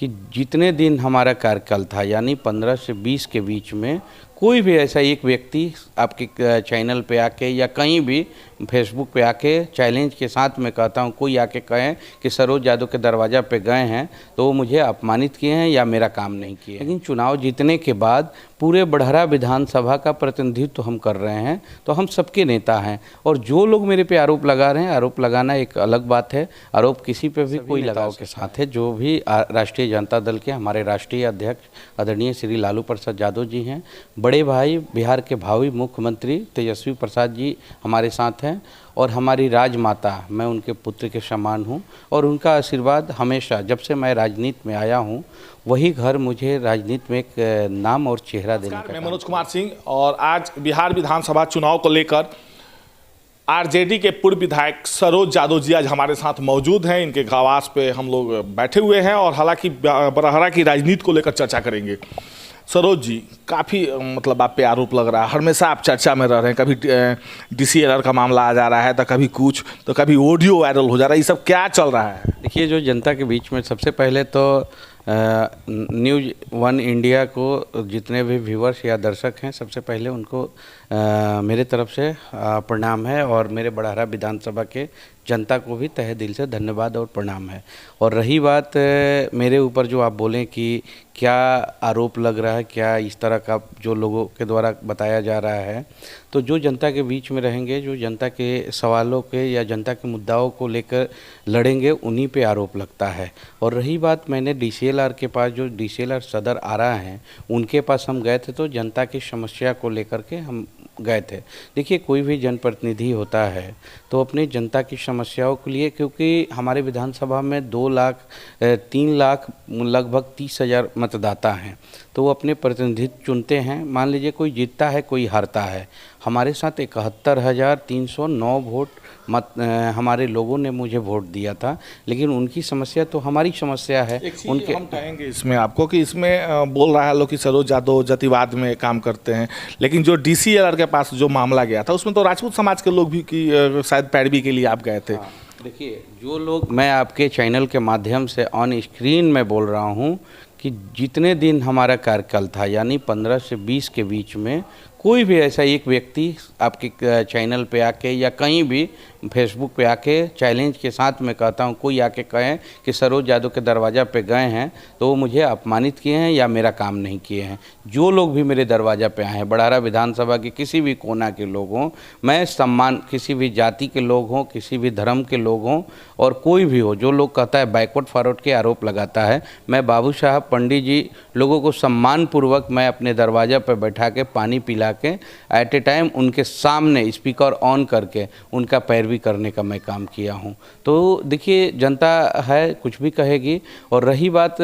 कि जितने दिन हमारा कार्यकाल था यानी 15 से 20 के बीच में कोई भी ऐसा एक व्यक्ति आपके चैनल पे आके या कहीं भी फेसबुक पे आके चैलेंज के साथ मैं कहता हूँ, कोई आके कहें कि सरोज यादव के दरवाज़ा पे गए हैं तो वो मुझे अपमानित किए हैं या मेरा काम नहीं किए। लेकिन चुनाव जीतने के बाद पूरे बड़हरा विधानसभा का प्रतिनिधित्व हम कर रहे हैं, तो हम सबके नेता हैं। और जो लोग मेरे पे आरोप लगा रहे हैं, आरोप लगाना एक अलग बात है, आरोप किसी पे भी कोई नेताओं के साथ है। जो भी राष्ट्रीय जनता दल के हमारे राष्ट्रीय अध्यक्ष आदरणीय श्री लालू प्रसाद यादव जी हैं, बड़े भाई बिहार के भावी मुख्यमंत्री तेजस्वी प्रसाद जी हमारे साथ हैं, और हमारी राजमाता, मैं उनके पुत्र के समान हूं, और उनका आशीर्वाद हमेशा, जब से मैं राजनीति में आया हूं, वही घर मुझे राजनीति में एक नाम और चेहरा देने का। मैं मनोज कुमार सिंह, और आज बिहार विधानसभा चुनाव को लेकर आरजेडी के पूर्व विधायक सरोज यादव जी आज हमारे साथ मौजूद हैं। इनके आवास पे हम लोग बैठे हुए हैं और हालांकि बड़हरा की राजनीति को लेकर चर्चा करेंगे। सरोज जी, काफ़ी मतलब आप पे आरोप लग रहा है, हमेशा आप चर्चा में रह रहे हैं, कभी DCLR का मामला आ जा रहा है, तो कभी कुछ, तो कभी ऑडियो वायरल हो जा रहा है, ये सब क्या चल रहा है? देखिए, जो जनता के बीच में सबसे पहले तो न्यूज़ 1 इंडिया को जितने भी व्यूअर्स या दर्शक हैं, सबसे पहले उनको मेरे तरफ से प्रणाम है, और मेरे बड़हरा विधानसभा के जनता को भी तहे दिल से धन्यवाद और प्रणाम है। और रही बात मेरे ऊपर जो आप बोलें कि क्या आरोप लग रहा है, क्या इस तरह का जो लोगों के द्वारा बताया जा रहा है, तो जो जनता के बीच में रहेंगे, जो जनता के सवालों के या जनता के मुद्दाओं को लेकर लड़ेंगे, उन्हीं पे आरोप लगता है। और रही बात, मैंने DCLR के पास, जो DCLR सदर आ रहा है, उनके पास हम गए थे, तो जनता की समस्या को लेकर के हम गए थे। देखिए, कोई भी जनप्रतिनिधि होता है तो अपनी जनता की समस्याओं के लिए, क्योंकि हमारे विधानसभा में 2 लाख 3 लाख लगभग 30,000 मतदाता हैं, तो वो अपने प्रतिनिधित्व चुनते हैं। मान लीजिए कोई जीतता है, कोई हारता है। हमारे साथ 71,309 वोट हमारे लोगों ने मुझे वोट दिया था, लेकिन उनकी समस्या तो हमारी समस्या है। उनके हम कहेंगे इसमें आपको कि इसमें बोल रहा है लोग कि सरोज यादव जातिवाद में काम करते हैं, लेकिन जो DCLR के पास जो मामला गया था उसमें तो राजपूत समाज के लोग भी की शायद पैरवी के लिए आप गए थे। देखिए, जो लोग, मैं आपके चैनल के माध्यम से ऑन स्क्रीन में बोल रहा हूँ कि जितने दिन हमारा कार्यकाल था यानी 15 से 20 के बीच में कोई भी ऐसा एक व्यक्ति आपके चैनल पे आके या कहीं भी फेसबुक पे आके चैलेंज के साथ मैं कहता हूँ, कोई आके कहें कि सरोज यादव के दरवाज़ा पे गए हैं तो वो मुझे अपमानित किए हैं या मेरा काम नहीं किए हैं। जो लोग भी मेरे दरवाज़ा पे आए हैं, बड़हरा विधानसभा के किसी भी कोना के लोग हों, मैं सम्मान, किसी भी जाति के लोग हों, किसी भी धर्म के लोग हों, और कोई भी हो, जो लोग कहता है बैकवर्ड फॉरवर्ड के आरोप लगाता है, मैं बाबू साहब पंडित जी लोगों को सम्मानपूर्वक मैं अपने दरवाज़ा पर बैठा के पानी पिला के एट ए टाइम उनके सामने स्पीकर ऑन करके उनका पैरवी करने का मैं काम किया हूं। तो देखिए, जनता है, कुछ भी कहेगी। और रही बात,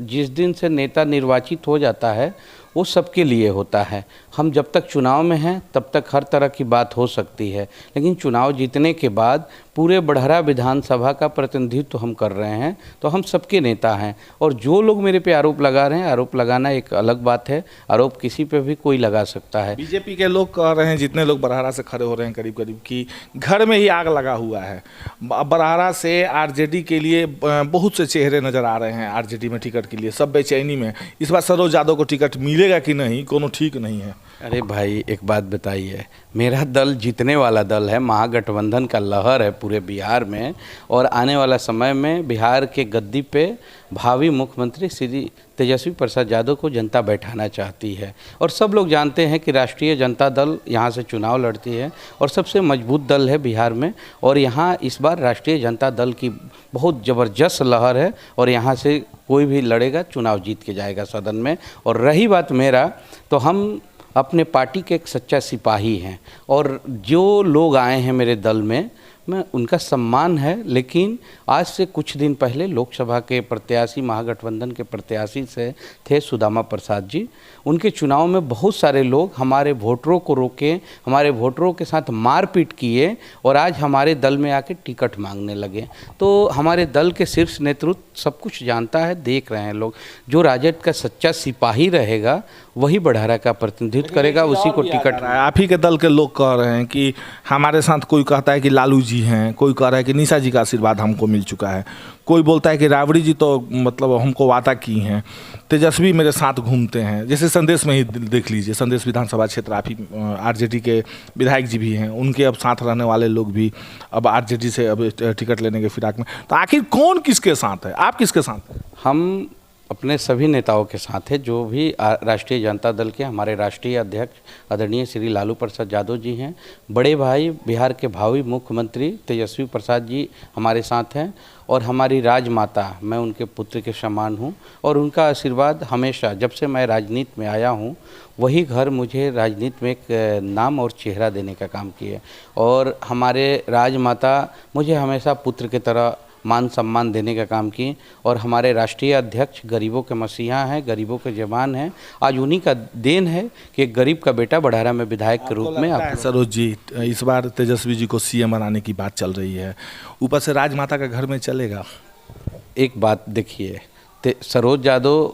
जिस दिन से नेता निर्वाचित हो जाता है वो सबके लिए होता है। हम जब तक चुनाव में हैं तब तक हर तरह की बात हो सकती है, लेकिन चुनाव जीतने के बाद पूरे बड़हरा विधानसभा का प्रतिनिधित्व हम कर रहे हैं, तो हम सबके नेता हैं। और जो लोग मेरे पे आरोप लगा रहे हैं, आरोप लगाना एक अलग बात है, आरोप किसी पे भी कोई लगा सकता है। बीजेपी के लोग कह रहे हैं, जितने लोग बड़हरा से खड़े हो रहे हैं करीब करीब कि घर में ही आग लगा हुआ है। बड़हरा से आरजेडी के लिए बहुत से चेहरे नजर आ रहे हैं, आरजेडी में टिकट के लिए सब बेचैनी में। इस बार सरोज यादव को टिकट मिलेगा कि नहीं, कोनो ठीक नहीं है। अरे भाई, एक बात बताइए, मेरा दल जीतने वाला दल है, महागठबंधन का लहर है पूरे बिहार में, और आने वाला समय में बिहार के गद्दी पे भावी मुख्यमंत्री श्री तेजस्वी प्रसाद यादव को जनता बैठाना चाहती है। और सब लोग जानते हैं कि राष्ट्रीय जनता दल यहाँ से चुनाव लड़ती है और सबसे मजबूत दल है बिहार में, और यहाँ इस बार राष्ट्रीय जनता दल की बहुत ज़बरदस्त लहर है, और यहाँ से कोई भी लड़ेगा, चुनाव जीत के जाएगा सदन में। और रही बात मेरा, तो हम अपने पार्टी के एक सच्चा सिपाही हैं, और जो लोग आए हैं मेरे दल में, मैं उनका सम्मान है। लेकिन आज से कुछ दिन पहले लोकसभा के प्रत्याशी, महागठबंधन के प्रत्याशी से थे सुदामा प्रसाद जी, उनके चुनाव में बहुत सारे लोग हमारे वोटरों को रोके, हमारे वोटरों के साथ मारपीट किए, और आज हमारे दल में आके टिकट मांगने लगे। तो हमारे दल के शीर्ष नेतृत्व सब कुछ जानता है, देख रहे हैं लोग। जो राजद का सच्चा सिपाही रहेगा वही बड़हरा का प्रतिनिधित्व करेगा, उसी को टिकट। आप ही के दल के लोग कह रहे हैं कि हमारे साथ कोई कहता है कि लालू जी जी हैं, कोई कह रहा है कि निशा जी का आशीर्वाद हमको मिल चुका है, कोई बोलता है कि राबड़ी जी तो मतलब हमको वादा की हैं, तेजस्वी मेरे साथ घूमते हैं। जैसे संदेश में ही देख लीजिए, संदेश विधानसभा क्षेत्र आप ही आरजेडी के विधायक जी भी हैं, उनके अब साथ रहने वाले लोग भी अब आरजेडी से अब टिकट लेने के फिराक में। तो आखिर कौन किसके साथ है, आप किसके साथ हैं? हम अपने सभी नेताओं के साथ है, जो भी राष्ट्रीय जनता दल के हमारे राष्ट्रीय अध्यक्ष आदरणीय श्री लालू प्रसाद यादव जी हैं, बड़े भाई बिहार के भावी मुख्यमंत्री तेजस्वी प्रसाद जी हमारे साथ हैं, और हमारी राजमाता, मैं उनके पुत्र के समान हूं, और उनका आशीर्वाद हमेशा जब से मैं राजनीति में आया हूं, वही घर मुझे राजनीति में एक नाम और चेहरा देने का काम किए। और हमारे राजमाता मुझे हमेशा पुत्र की तरह मान सम्मान देने का काम किए, और हमारे राष्ट्रीय अध्यक्ष गरीबों के मसीहा हैं, गरीबों के जवान हैं। आज उन्हीं का देन है कि एक गरीब का बेटा बढ़ारा में विधायक के रूप में। आप सरोज जी, इस बार तेजस्वी जी को सीएम बनाने की बात चल रही है, ऊपर से राजमाता का घर में चलेगा? एक बात देखिए, सरोज यादव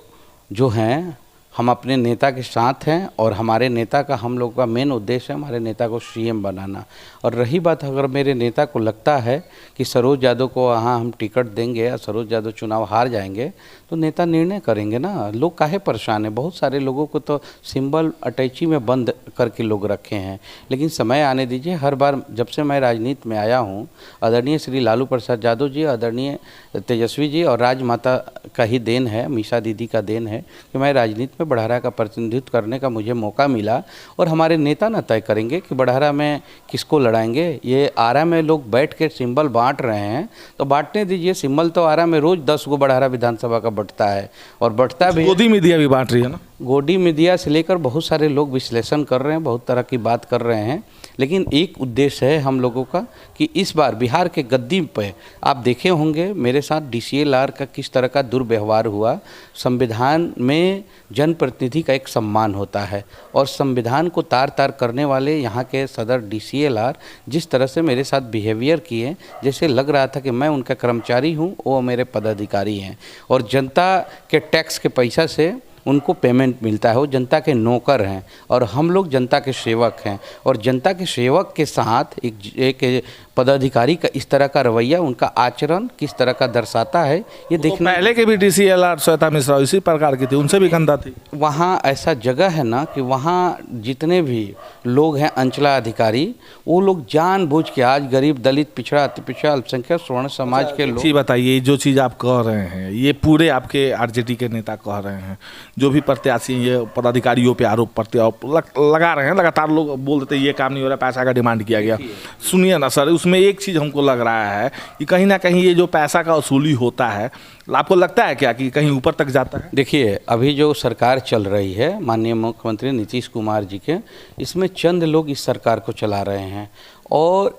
जो हैं, हम अपने नेता के साथ हैं, और हमारे नेता का, हम लोग का मेन उद्देश्य है हमारे नेता को सीएम बनाना। और रही बात, अगर मेरे नेता को लगता है कि सरोज यादव को वहाँ हम टिकट देंगे या सरोज यादव चुनाव हार जाएंगे, तो नेता निर्णय करेंगे ना। लोग काहे परेशान हैं? बहुत सारे लोगों को तो सिंबल अटैची में बंद करके लोग रखे हैं, लेकिन समय आने दीजिए। हर बार जब से मैं राजनीति में आया हूँ, आदरणीय श्री लालू प्रसाद यादव जी, आदरणीय तेजस्वी जी और राजमाता का ही देन है, मीसा दीदी का देन है कि मैं राजनीति में बढ़ारा का प्रतिनिधित्व करने का मुझे मौका मिला। और हमारे नेता ना तय करेंगे कि बढ़ारा में किसको लड़ाएंगे। ये आरा में लोग बैठ के सिंबल बांट रहे हैं, तो बांटने दीजिए। सिंबल तो आरा में रोज 10 गो बढ़ारा विधानसभा का बढ़ता है, और बढ़ता भी। गोदी मीडिया भी बांट रही है ना, गोदी मीडिया से लेकर बहुत सारे लोग विश्लेषण कर रहे हैं, बहुत तरह की बात कर रहे हैं, लेकिन एक उद्देश्य है हम लोगों का कि इस बार बिहार के गद्दी पे आप देखे होंगे मेरे साथ DCLR का किस तरह का दुर्व्यवहार हुआ। संविधान में जनप्रतिनिधि का एक सम्मान होता है, और संविधान को तार तार करने वाले यहाँ के सदर DCLR जिस तरह से मेरे साथ बिहेवियर किए, जैसे लग रहा था कि मैं उनका कर्मचारी हूँ, वो मेरे पदाधिकारी हैं, और जनता के टैक्स के पैसा से उनको पेमेंट मिलता है, वो जनता के नौकर हैं, और हम लोग जनता के सेवक हैं। और जनता के सेवक के साथ एक पदाधिकारी का इस तरह का रवैया, उनका आचरण किस तरह का दर्शाता है, ये देखना। पहले के भी DCLR श्वेता मिश्रा इसी प्रकार की थी, उनसे भी गंदा थी। वहाँ ऐसा जगह है ना कि वहाँ जितने भी लोग हैं अंचला अधिकारी, वो लोग जानबूझ के आज गरीब, दलित, पिछड़ा, अति पिछड़ा, अल्पसंख्यक, स्वर्ण समाज के लोग। जी बताइए, जो चीज़ आप कह रहे हैं ये पूरे आपके आरजेडी के नेता कह रहे हैं, जो भी प्रत्याशी ये पदाधिकारियों पे आरोप लगा रहे हैं, लगातार लोग बोल देते हैं ये काम नहीं हो रहा, पैसा का डिमांड किया गया। सुनिए ना सर, उसमें एक चीज़ हमको लग रहा है कि कहीं ना कहीं ये जो पैसा का वसूली होता है, आपको लगता है क्या कि कहीं ऊपर तक जाता है? देखिए, अभी जो सरकार चल रही है माननीय मुख्यमंत्री नीतीश कुमार जी के, इसमें चंद लोग इस सरकार को चला रहे हैं। और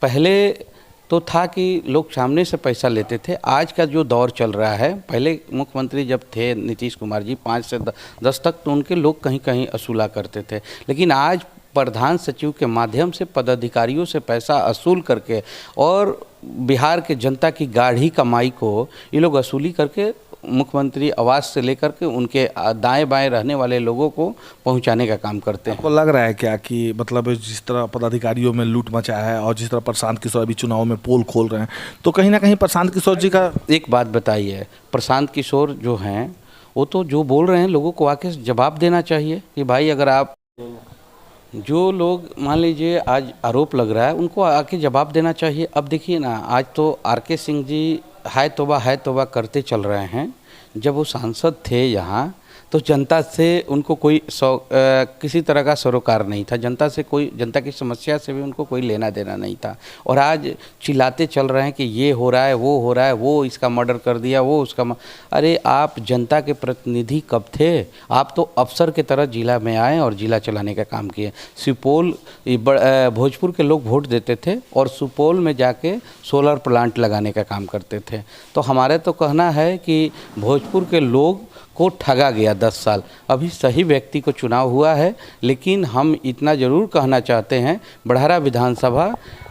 पहले तो था कि लोग सामने से पैसा लेते थे। आज का जो दौर चल रहा है, पहले मुख्यमंत्री जब थे नीतीश कुमार जी 5 से 10 तक, तो उनके लोग कहीं कहीं असूला करते थे, लेकिन आज प्रधान सचिव के माध्यम से पदाधिकारियों से पैसा वसूल करके और बिहार के जनता की गाढ़ी कमाई को ये लोग वसूली करके मुख्यमंत्री आवास से लेकर के उनके दाएं बाएं रहने वाले लोगों को पहुंचाने का काम करते हैं। आपको लग रहा है क्या कि मतलब जिस तरह पदाधिकारियों में लूट मचा है और जिस तरह प्रशांत किशोर अभी चुनाव में पोल खोल रहे हैं, तो कहीं ना कहीं प्रशांत किशोर जी का एक बात बताइए, प्रशांत किशोर जो हैं वो तो जो बोल रहे हैं लोगों को आके जवाब देना चाहिए कि भाई अगर आप, जो लोग मान लीजिए आज आरोप लग रहा है उनको आके जवाब देना चाहिए। अब देखिए ना, आज तो RK सिंह जी हाय तौबा करते चल रहे हैं। जब वो सांसद थे यहाँ तो जनता से उनको कोई किसी तरह का सरोकार नहीं था, जनता से कोई, जनता की समस्या से भी उनको कोई लेना देना नहीं था। और आज चिल्लाते चल रहे हैं कि ये हो रहा है, वो हो रहा है, वो इसका मर्डर कर दिया, वो उसका अरे आप जनता के प्रतिनिधि कब थे? आप तो अफसर की तरह जिला में आए और जिला चलाने का काम किए। सुपौल, भोजपुर के लोग वोट देते थे और सुपौल में जाके सोलर प्लांट लगाने का काम करते थे। तो हमारे तो कहना है कि भोजपुर के लोग को ठगा गया 10 साल। अभी सही व्यक्ति को चुनाव हुआ है, लेकिन हम इतना ज़रूर कहना चाहते हैं, बढ़ारा विधानसभा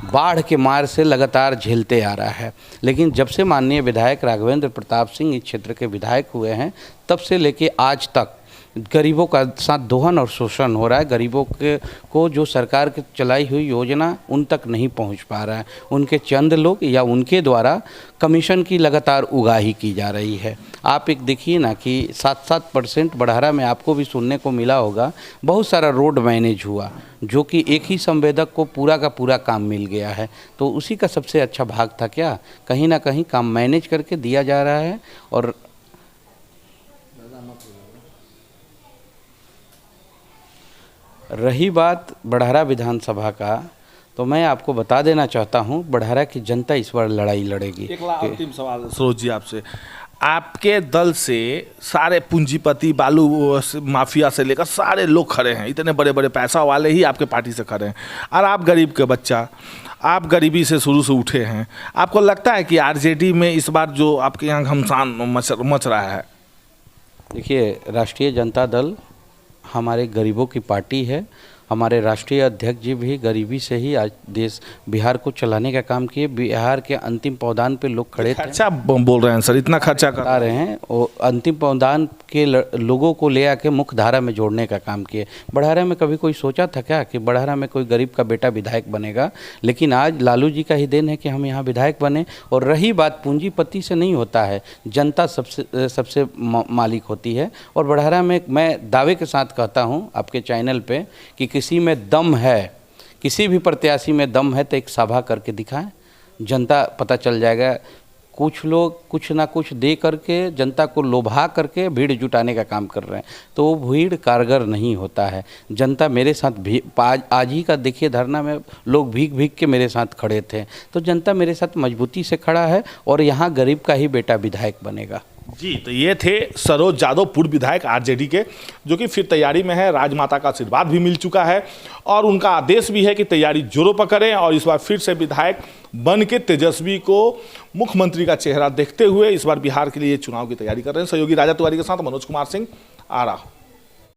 बाढ़ के मार से लगातार झेलते आ रहा है। लेकिन जब से माननीय विधायक राघवेंद्र प्रताप सिंह इस क्षेत्र के विधायक हुए हैं, तब से लेके आज तक गरीबों का साथ दोहन और शोषण हो रहा है। गरीबों के को जो सरकार की चलाई हुई योजना उन तक नहीं पहुंच पा रहा है। उनके चंद लोग या उनके द्वारा कमीशन की लगातार उगाही की जा रही है। आप एक देखिए ना कि 7% बढ़ारा में आपको भी सुनने को मिला होगा, बहुत सारा रोड मैनेज हुआ जो कि एक ही संवेदक को पूरा का पूरा काम मिल गया है। तो उसी का सबसे अच्छा भाग था क्या, कहीं ना कहीं काम मैनेज करके दिया जा रहा है। और रही बात बढ़ारा विधानसभा का, तो मैं आपको बता देना चाहता हूं, बढ़ारा की जनता इस बार लड़ाई लड़ेगी। एक अंतिम सवाल सरोज जी आपसे, आपके दल से सारे पूंजीपति बालू माफिया से लेकर सारे लोग खड़े हैं, इतने बड़े बड़े पैसा वाले ही आपके पार्टी से खड़े हैं, और आप गरीब के बच्चा, आप गरीबी से शुरू से उठे हैं। आपको लगता है कि आरजेडी में इस बार जो आपके यहाँ घमसान मच रहा है? देखिए, राष्ट्रीय जनता दल हमारे गरीबों की पार्टी है। हमारे राष्ट्रीय अध्यक्ष जी भी गरीबी से ही आज देश बिहार को चलाने का काम किए। बिहार के अंतिम पावदान पे लोग खड़े थे। खर्चा बोल रहे हैं सर, इतना खर्चा बता रहे हैं, वो अंतिम पावदान के लोगों को ले आके मुख्य धारा में जोड़ने का काम किए। बढ़ारा में कभी कोई सोचा था क्या कि बढ़ारा में कोई गरीब का बेटा विधायक बनेगा? लेकिन आज लालू जी का ही देन है कि हम यहाँ विधायक बने। और रही बात, पूंजीपति से नहीं होता है, जनता सबसे मालिक होती है। और बढ़ारा में मैं दावे के साथ कहता हूँ आपके चैनल पे कि किसी में दम है, किसी भी प्रत्याशी में दम है तो एक सभा करके दिखाएं, जनता पता चल जाएगा। कुछ लोग कुछ ना कुछ दे करके जनता को लोभा करके भीड़ जुटाने का काम कर रहे हैं, तो वो भीड़ कारगर नहीं होता है। जनता मेरे साथ आज ही का देखिए धरना में लोग भीग भीग के मेरे साथ खड़े थे, तो जनता मेरे साथ मजबूती से खड़ा है और यहाँ गरीब का ही बेटा विधायक बनेगा। जी, तो ये थे सरोज यादव, पूर्व विधायक आरजेडी के, जो कि फिर तैयारी में है। राजमाता का आशीर्वाद भी मिल चुका है और उनका आदेश भी है कि तैयारी जोरों पर करें और इस बार फिर से विधायक बन के तेजस्वी को मुख्यमंत्री का चेहरा देखते हुए इस बार बिहार के लिए चुनाव की तैयारी कर रहे हैं। सहयोगी राजा तिवारी के साथ मनोज कुमार सिंह, आरा।